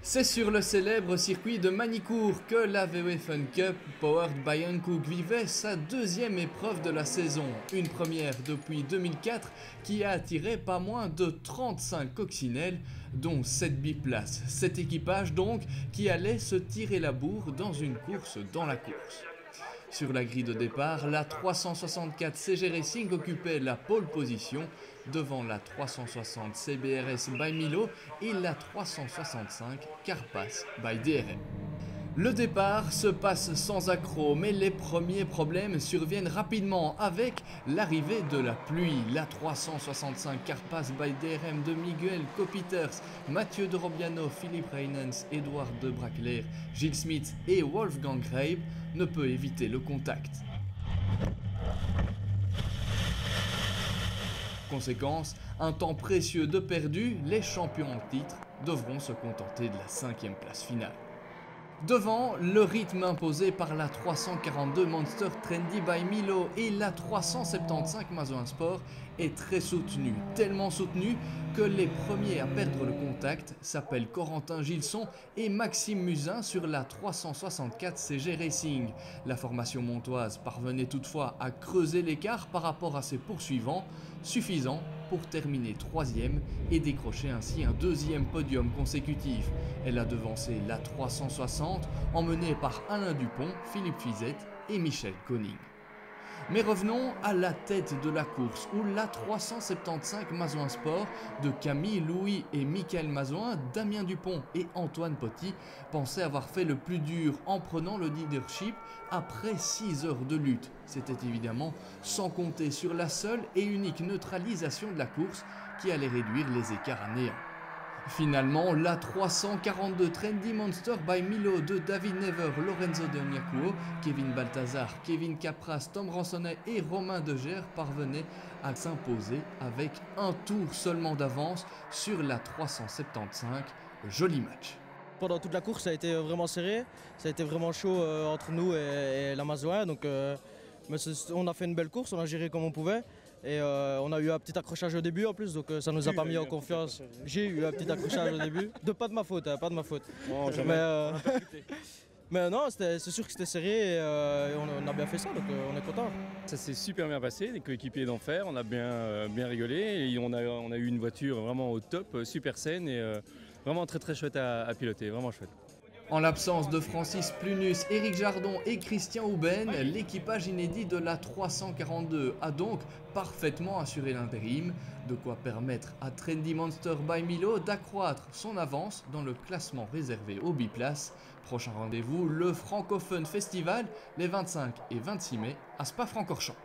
C'est sur le célèbre circuit de Manicourt que la VW Fun Cup Powered by Hankook vivait sa deuxième épreuve de la saison, une première depuis 2004 qui a attiré pas moins de 35 coccinelles, dont 7 biplaces. Cet équipage donc qui allait se tirer la bourre dans une course dans la course. Sur la grille de départ, la 364 CG Racing occupait la pole position devant la 360 CBRS by Milo et la 365 Carpass by DRM. Le départ se passe sans accroc, mais les premiers problèmes surviennent rapidement avec l'arrivée de la pluie. La 365 Carpass by DRM de Miguel Copiters, Mathieu de Robiano, Philippe Reinens, Edouard de Brackler, Gilles Smith et Wolfgang Reib ne peut éviter le contact. Conséquence, un temps précieux de perdu, les champions en titre devront se contenter de la 5e place finale. Devant, le rythme imposé par la 342 Monster Trendy by Milo et la 375 Mazoin Sport est très soutenu, tellement soutenu que les premiers à perdre le contact s'appellent Corentin Gilson et Maxime Musin sur la 364 CG Racing. La formation montoise parvenait toutefois à creuser l'écart par rapport à ses poursuivants, suffisant pour terminer 3e et décrocher ainsi un 2e podium consécutif. Elle a devancé la 360, emmenée par Alain Dupont, Philippe Fizette et Michel Koning. Mais revenons à la tête de la course où la 375 Mazoin Sport de Camille Louis et Michael Mazoin, Damien Dupont et Antoine Poty pensaient avoir fait le plus dur en prenant le leadership après 6 heures de lutte. C'était évidemment sans compter sur la seule et unique neutralisation de la course qui allait réduire les écarts à néant. Finalement, la 342 Trendy Monster by Milo de David Never, Lorenzo De Ognacuo, Kevin Balthazar, Kevin Capras, Tom Ransonnet et Romain Degers parvenaient à s'imposer avec un tour seulement d'avance sur la 375. Joli match. Pendant toute la course, ça a été vraiment serré, ça a été vraiment chaud entre nous et la Mazoin. Donc, mais on a fait une belle course, on a géré comme on pouvait. Et on a eu un petit accrochage au début en plus, donc ça nous a pas mis en confiance. J'ai eu un petit accrochage au début, pas de ma faute, pas de ma faute. Bon, mais non, c'est sûr que c'était serré et on a bien fait ça, donc on est content. Ça s'est super bien passé, des coéquipiers d'enfer, on a bien rigolé et on a eu une voiture vraiment au top, super saine et vraiment très chouette à piloter, vraiment chouette. En l'absence de Francis Plunus, Éric Jardon et Christian Houben, l'équipage inédit de la 342 a donc parfaitement assuré l'intérim, de quoi permettre à Trendy Monster by Milo d'accroître son avance dans le classement réservé aux biplaces. Prochain rendez-vous, le Francophone Festival, les 25 et 26 mai à Spa-Francorchamps.